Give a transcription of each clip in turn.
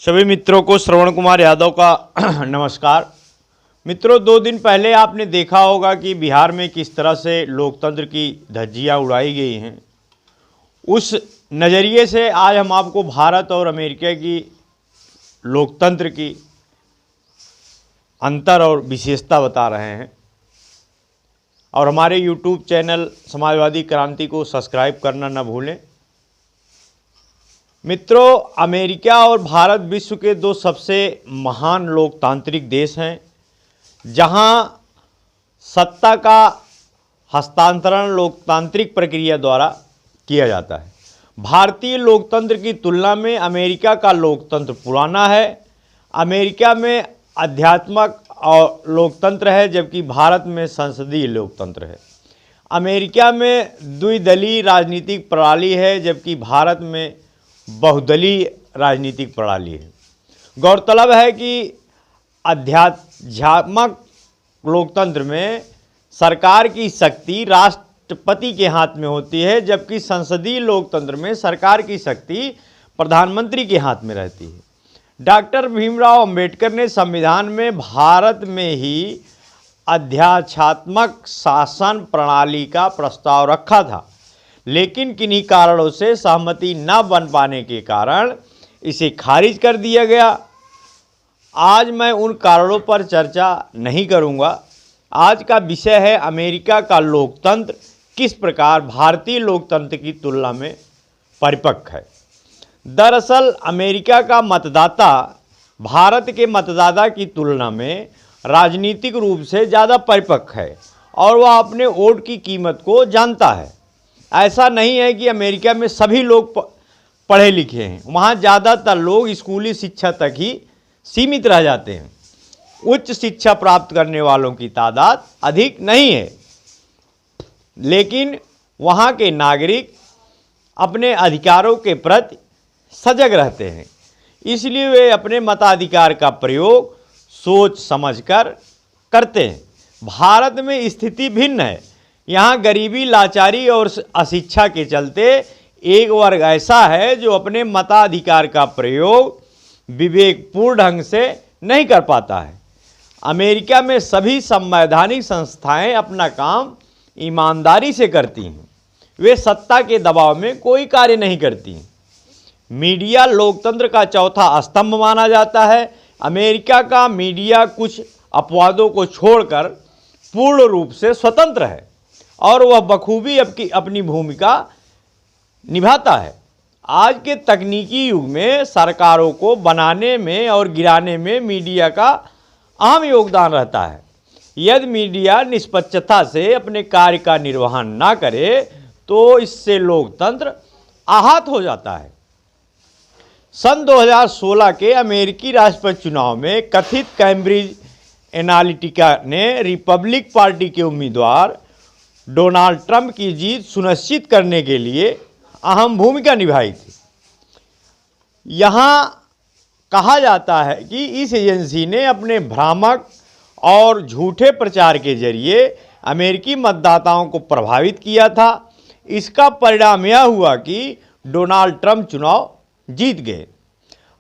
सभी मित्रों को श्रवण कुमार यादव का नमस्कार। मित्रों, 2 दिन पहले आपने देखा होगा कि बिहार में किस तरह से लोकतंत्र की धज्जियां उड़ाई गई हैं। उस नज़रिए से आज हम आपको भारत और अमेरिका की लोकतंत्र की अंतर और विशेषता बता रहे हैं। और हमारे YouTube चैनल समाजवादी क्रांति को सब्सक्राइब करना न भूलें। मित्रों, अमेरिका और भारत विश्व के 2 सबसे महान लोकतांत्रिक देश हैं, जहां सत्ता का हस्तांतरण लोकतांत्रिक प्रक्रिया द्वारा किया जाता है। भारतीय लोकतंत्र की तुलना में अमेरिका का लोकतंत्र पुराना है। अमेरिका में आध्यात्मिक और लोकतंत्र है, जबकि भारत में संसदीय लोकतंत्र है। अमेरिका में द्विदलीय राजनीतिक प्रणाली है, जबकि भारत में बहुदलीय राजनीतिक प्रणाली है। गौरतलब है कि आध्यात्मिक लोकतंत्र में सरकार की शक्ति राष्ट्रपति के हाथ में होती है, जबकि संसदीय लोकतंत्र में सरकार की शक्ति प्रधानमंत्री के हाथ में रहती है। डॉक्टर भीमराव अंबेडकर ने संविधान में भारत में ही आध्यात्मिक शासन प्रणाली का प्रस्ताव रखा था, लेकिन किन्हीं कारणों से सहमति न बन पाने के कारण इसे खारिज कर दिया गया। आज मैं उन कारणों पर चर्चा नहीं करूंगा। आज का विषय है अमेरिका का लोकतंत्र किस प्रकार भारतीय लोकतंत्र की तुलना में परिपक्व है। दरअसल अमेरिका का मतदाता भारत के मतदाता की तुलना में राजनीतिक रूप से ज़्यादा परिपक्व है और वह अपने वोट की कीमत को जानता है। ऐसा नहीं है कि अमेरिका में सभी लोग पढ़े लिखे हैं। वहाँ ज़्यादातर लोग स्कूली शिक्षा तक ही सीमित रह जाते हैं। उच्च शिक्षा प्राप्त करने वालों की तादाद अधिक नहीं है, लेकिन वहाँ के नागरिक अपने अधिकारों के प्रति सजग रहते हैं, इसलिए वे अपने मताधिकार का प्रयोग सोच समझकर करते हैं। भारत में स्थिति भिन्न है। यहाँ गरीबी, लाचारी और अशिक्षा के चलते एक वर्ग ऐसा है जो अपने मताधिकार का प्रयोग विवेकपूर्ण ढंग से नहीं कर पाता है। अमेरिका में सभी संवैधानिक संस्थाएं अपना काम ईमानदारी से करती हैं। वे सत्ता के दबाव में कोई कार्य नहीं करती हैं। मीडिया लोकतंत्र का चौथा स्तंभ माना जाता है। अमेरिका का मीडिया कुछ अपवादों को छोड़कर पूर्ण रूप से स्वतंत्र है और वह बखूबी अपनी भूमिका निभाता है। आज के तकनीकी युग में सरकारों को बनाने में और गिराने में मीडिया का अहम योगदान रहता है। यदि मीडिया निष्पक्षता से अपने कार्य का निर्वहन ना करे तो इससे लोकतंत्र आहत हो जाता है। सन 2016 के अमेरिकी राष्ट्रपति चुनाव में कथित कैम्ब्रिज एनालिटिका ने रिपब्लिक पार्टी के उम्मीदवार डोनाल्ड ट्रंप की जीत सुनिश्चित करने के लिए अहम भूमिका निभाई थी। यहाँ कहा जाता है कि इस एजेंसी ने अपने भ्रामक और झूठे प्रचार के जरिए अमेरिकी मतदाताओं को प्रभावित किया था। इसका परिणाम यह हुआ कि डोनाल्ड ट्रंप चुनाव जीत गए।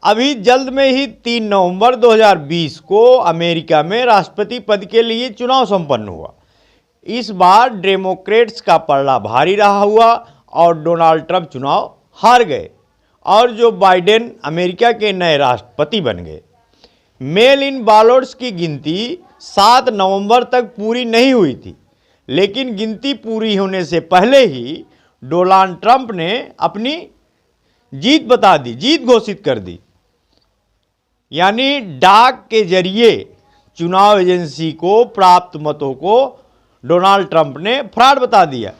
अभी जल्द में ही 3 नवंबर 2020 को अमेरिका में राष्ट्रपति पद के लिए चुनाव संपन्न हुआ। इस बार डेमोक्रेट्स का पलड़ा भारी रहा हुआ और डोनाल्ड ट्रंप चुनाव हार गए और जो बाइडेन अमेरिका के नए राष्ट्रपति बन गए। मेल इन बैलेट्स की गिनती 7 नवंबर तक पूरी नहीं हुई थी, लेकिन गिनती पूरी होने से पहले ही डोनाल्ड ट्रंप ने अपनी जीत घोषित कर दी। यानी डाक के जरिए चुनाव एजेंसी को प्राप्त मतों को डोनाल्ड ट्रंप ने फ्रॉड बता दिया।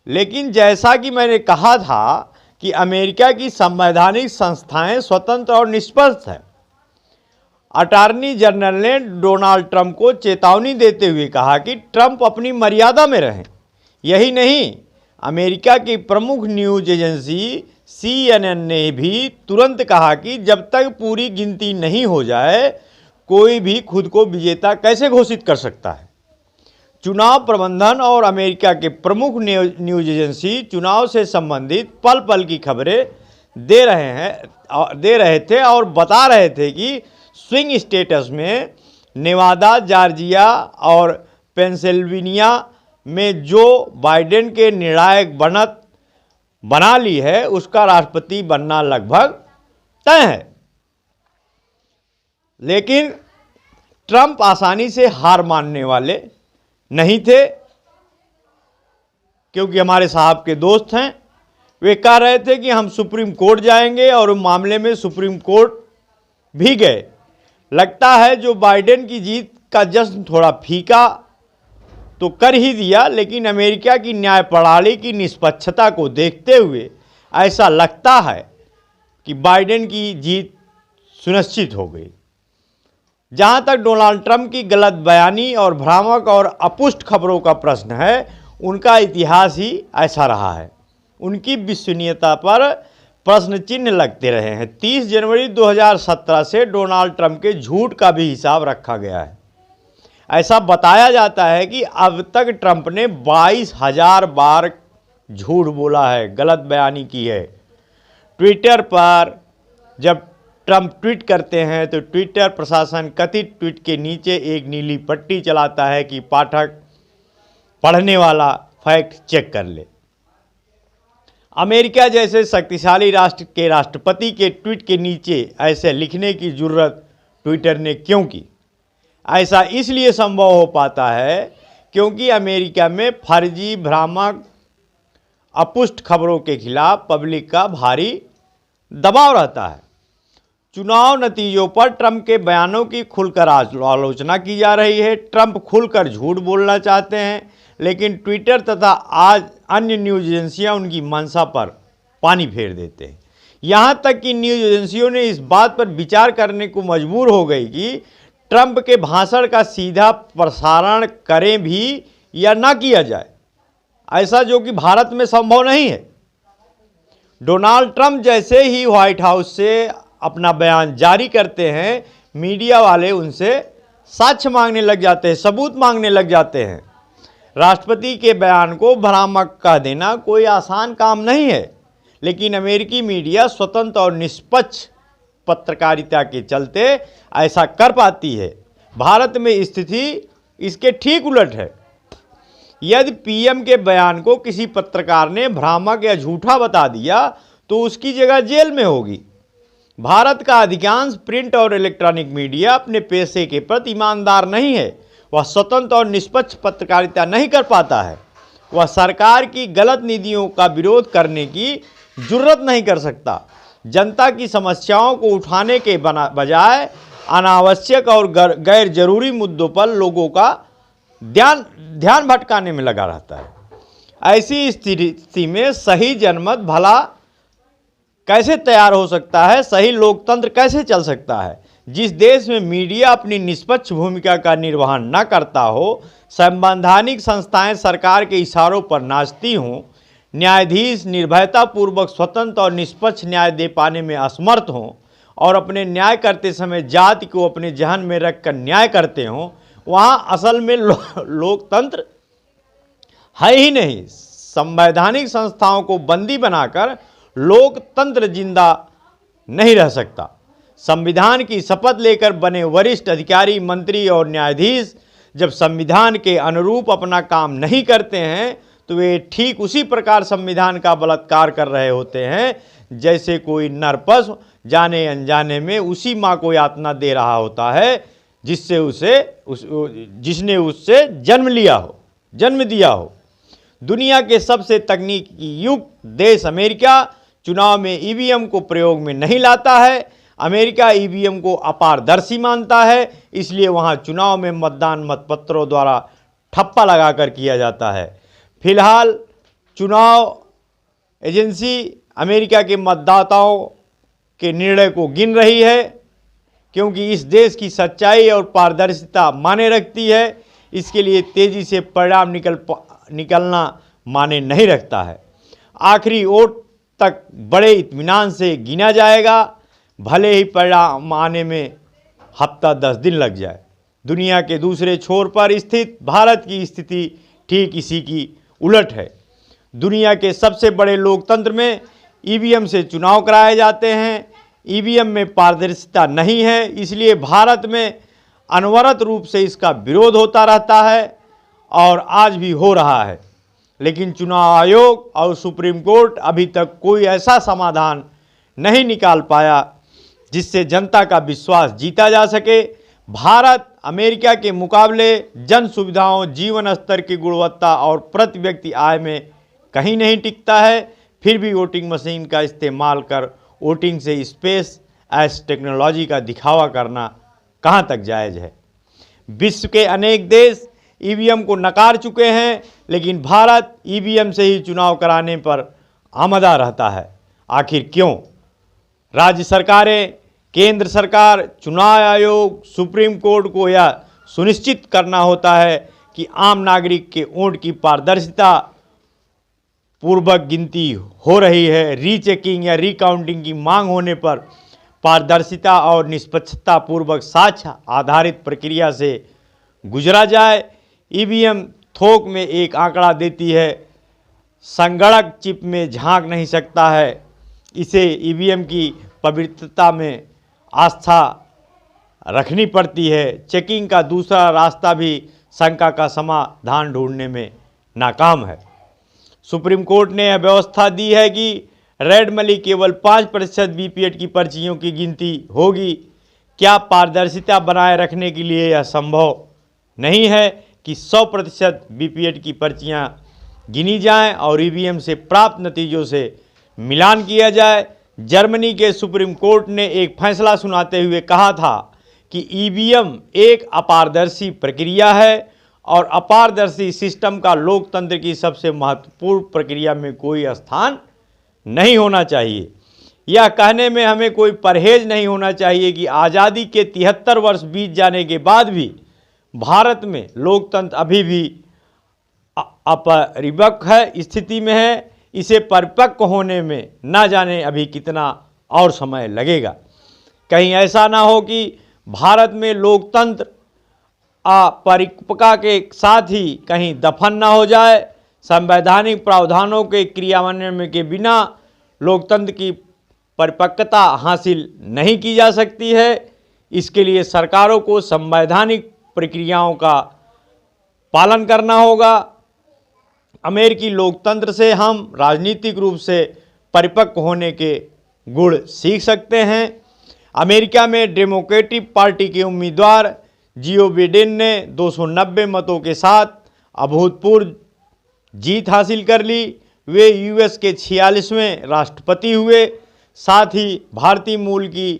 लेकिन जैसा कि मैंने कहा था कि अमेरिका की संवैधानिक संस्थाएं स्वतंत्र और निष्पक्ष हैं। अटॉर्नी जनरल ने डोनाल्ड ट्रंप को चेतावनी देते हुए कहा कि ट्रंप अपनी मर्यादा में रहें। यही नहीं, अमेरिका की प्रमुख न्यूज एजेंसी CNN ने भी तुरंत कहा कि जब तक पूरी गिनती नहीं हो जाए कोई भी खुद को विजेता कैसे घोषित कर सकता है। चुनाव प्रबंधन और अमेरिका के प्रमुख न्यूज एजेंसी चुनाव से संबंधित पल पल की खबरें दे रहे थे और बता रहे थे कि स्विंग स्टेटस में नेवादा, जॉर्जिया और पेंसिल्वेनिया में जो बाइडेन के निर्णायक बनत बना ली है उसका राष्ट्रपति बनना लगभग तय है। लेकिन ट्रंप आसानी से हार मानने वाले नहीं थे, क्योंकि हमारे साहब के दोस्त हैं। वे कह रहे थे कि हम सुप्रीम कोर्ट जाएंगे और उस मामले में सुप्रीम कोर्ट भी गए। लगता है जो बाइडेन की जीत का जश्न थोड़ा फीका तो कर ही दिया, लेकिन अमेरिका की न्याय प्रणाली की निष्पक्षता को देखते हुए ऐसा लगता है कि बाइडेन की जीत सुनिश्चित हो गई। जहां तक डोनाल्ड ट्रंप की गलत बयानी और भ्रामक और अपुष्ट खबरों का प्रश्न है, उनका इतिहास ही ऐसा रहा है। उनकी विश्वसनीयता पर प्रश्न चिन्ह लगते रहे हैं। 30 जनवरी 2017 से डोनाल्ड ट्रंप के झूठ का भी हिसाब रखा गया है। ऐसा बताया जाता है कि अब तक ट्रंप ने 22,000 बार झूठ बोला है, गलत बयानी की है। ट्विटर पर जब ट्रंप ट्वीट करते हैं तो ट्विटर प्रशासन कथित ट्वीट के नीचे एक नीली पट्टी चलाता है कि पाठक पढ़ने वाला फैक्ट चेक कर ले। अमेरिका जैसे शक्तिशाली राष्ट्र के राष्ट्रपति के ट्वीट के नीचे ऐसे लिखने की जरूरत ट्विटर ने क्यों की? ऐसा इसलिए संभव हो पाता है क्योंकि अमेरिका में फर्जी, भ्रामक, अपुष्ट खबरों के खिलाफ पब्लिक का भारी दबाव रहता है। चुनाव नतीजों पर ट्रंप के बयानों की खुलकर आलोचना की जा रही है। ट्रंप खुलकर झूठ बोलना चाहते हैं, लेकिन ट्विटर तथा आज अन्य न्यूज़ एजेंसियां उनकी मंशा पर पानी फेर देते हैं। यहां तक कि न्यूज़ एजेंसियों ने इस बात पर विचार करने को मजबूर हो गई कि ट्रंप के भाषण का सीधा प्रसारण करें भी या ना किया जाए, ऐसा जो कि भारत में संभव नहीं है। डोनाल्ड ट्रंप जैसे ही व्हाइट हाउस से अपना बयान जारी करते हैं, मीडिया वाले उनसे साक्ष्य मांगने लग जाते हैं, सबूत मांगने लग जाते हैं। राष्ट्रपति के बयान को भ्रामक कह देना कोई आसान काम नहीं है, लेकिन अमेरिकी मीडिया स्वतंत्र और निष्पक्ष पत्रकारिता के चलते ऐसा कर पाती है। भारत में स्थिति इसके ठीक उलट है। यदि पीएम के बयान को किसी पत्रकार ने भ्रामक या झूठा बता दिया तो उसकी जगह जेल में होगी। भारत का अधिकांश प्रिंट और इलेक्ट्रॉनिक मीडिया अपने पेशे के प्रति ईमानदार नहीं है। वह स्वतंत्र और निष्पक्ष पत्रकारिता नहीं कर पाता है। वह सरकार की गलत नीतियों का विरोध करने की जुर्रत नहीं कर सकता। जनता की समस्याओं को उठाने के बजाय अनावश्यक और गैर जरूरी मुद्दों पर लोगों का ध्यान भटकाने में लगा रहता है। ऐसी स्थिति में सही जनमत भला कैसे तैयार हो सकता है? सही लोकतंत्र कैसे चल सकता है? जिस देश में मीडिया अपनी निष्पक्ष भूमिका का निर्वहन न करता हो, संवैधानिक संस्थाएं सरकार के इशारों पर नाचती हों, न्यायाधीश निर्भयतापूर्वक स्वतंत्र और निष्पक्ष न्याय दे पाने में असमर्थ हों और अपने न्याय करते समय जाति को अपने जहन में रखकर न्याय करते हों, वहाँ असल में लोकतंत्र है ही नहीं। संवैधानिक संस्थाओं को बंदी बनाकर लोकतंत्र जिंदा नहीं रह सकता। संविधान की शपथ लेकर बने वरिष्ठ अधिकारी, मंत्री और न्यायाधीश जब संविधान के अनुरूप अपना काम नहीं करते हैं तो वे ठीक उसी प्रकार संविधान का बलात्कार कर रहे होते हैं जैसे कोई नरपशु जाने अनजाने में उसी माँ को यातना दे रहा होता है जिसने उससे जन्म दिया हो। दुनिया के सबसे तकनीकी युक्त देश अमेरिका चुनाव में ईवीएम को प्रयोग में नहीं लाता है। अमेरिका ईवीएम को अपारदर्शी मानता है, इसलिए वहां चुनाव में मतदान मतपत्रों द्वारा ठप्पा लगाकर किया जाता है। फिलहाल चुनाव एजेंसी अमेरिका के मतदाताओं के निर्णय को गिन रही है, क्योंकि इस देश की सच्चाई और पारदर्शिता माने रखती है। इसके लिए तेजी से परिणाम निकलना माने नहीं रखता है। आखिरी वोट तक बड़े इत्मीनान से गिना जाएगा, भले ही परिणाम आने में हफ्ता 10 दिन लग जाए। दुनिया के दूसरे छोर पर स्थित भारत की स्थिति ठीक इसी की उलट है। दुनिया के सबसे बड़े लोकतंत्र में ईवीएम से चुनाव कराए जाते हैं। ईवीएम में पारदर्शिता नहीं है, इसलिए भारत में अनवरत रूप से इसका विरोध होता रहता है और आज भी हो रहा है। लेकिन चुनाव आयोग और सुप्रीम कोर्ट अभी तक कोई ऐसा समाधान नहीं निकाल पाया जिससे जनता का विश्वास जीता जा सके। भारत अमेरिका के मुकाबले जन सुविधाओं, जीवन स्तर की गुणवत्ता और प्रति व्यक्ति आय में कहीं नहीं टिकता है। फिर भी वोटिंग मशीन का इस्तेमाल कर वोटिंग से स्पेस एस टेक्नोलॉजी का दिखावा करना कहां तक जायज़ है। विश्व के अनेक देश ईवीएम को नकार चुके हैं, लेकिन भारत ईवीएम से ही चुनाव कराने पर आमदा रहता है। आखिर क्यों? राज्य सरकारें, केंद्र सरकार, चुनाव आयोग, सुप्रीम कोर्ट को यह सुनिश्चित करना होता है कि आम नागरिक के वोट की पारदर्शिता पूर्वक गिनती हो रही है। रीचेकिंग या रिकाउंटिंग की मांग होने पर पारदर्शिता और निष्पक्षता पूर्वक साक्ष्य आधारित प्रक्रिया से गुजरा जाए। ईवीएम थोक में एक आंकड़ा देती है, संगणक चिप में झांक नहीं सकता है। इसे ईवीएम की पवित्रता में आस्था रखनी पड़ती है। चेकिंग का दूसरा रास्ता भी शंका का समाधान ढूंढने में नाकाम है। सुप्रीम कोर्ट ने यह व्यवस्था दी है कि रेडमली केवल 5% वीपीएट की पर्चियों की गिनती होगी। क्या पारदर्शिता बनाए रखने के लिए यह संभव नहीं है कि 100% वीपीएट की पर्चियां गिनी जाएं और ईवीएम से प्राप्त नतीजों से मिलान किया जाए? जर्मनी के सुप्रीम कोर्ट ने एक फैसला सुनाते हुए कहा था कि ईवीएम एक अपारदर्शी प्रक्रिया है और अपारदर्शी सिस्टम का लोकतंत्र की सबसे महत्वपूर्ण प्रक्रिया में कोई स्थान नहीं होना चाहिए। यह कहने में हमें कोई परहेज नहीं होना चाहिए कि आज़ादी के 73 वर्ष बीत जाने के बाद भी भारत में लोकतंत्र अभी भी अपरिपक्व है स्थिति में है। इसे परिपक्व होने में न जाने अभी कितना और समय लगेगा। कहीं ऐसा ना हो कि भारत में लोकतंत्र अपरिपक्वता के साथ ही कहीं दफन ना हो जाए। संवैधानिक प्रावधानों के क्रियान्वयन के बिना लोकतंत्र की परिपक्वता हासिल नहीं की जा सकती है। इसके लिए सरकारों को संवैधानिक प्रक्रियाओं का पालन करना होगा। अमेरिकी लोकतंत्र से हम राजनीतिक रूप से परिपक्व होने के गुण सीख सकते हैं। अमेरिका में डेमोक्रेटिक पार्टी के उम्मीदवार जो बाइडेन ने 290 मतों के साथ अभूतपूर्व जीत हासिल कर ली। वे यूएस के 46वें राष्ट्रपति हुए। साथ ही भारतीय मूल की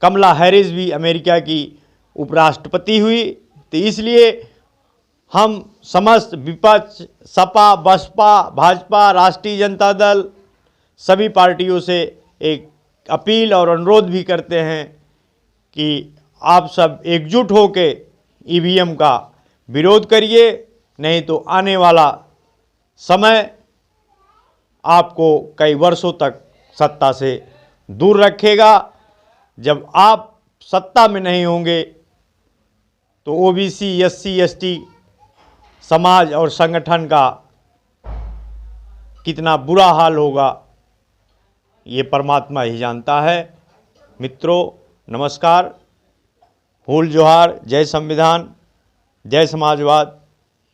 कमला हैरिस भी अमेरिका की उपराष्ट्रपति हुई। तो इसलिए हम समस्त विपक्ष, सपा, बसपा, भाजपा, राष्ट्रीय जनता दल सभी पार्टियों से एक अपील और अनुरोध भी करते हैं कि आप सब एकजुट होकर ईवीएम का विरोध करिए, नहीं तो आने वाला समय आपको कई वर्षों तक सत्ता से दूर रखेगा। जब आप सत्ता में नहीं होंगे तो ओबीसी, एससी, एसटी समाज और संगठन का कितना बुरा हाल होगा ये परमात्मा ही जानता है। मित्रों नमस्कार, फूल जोहार, जय संविधान, जय समाजवाद।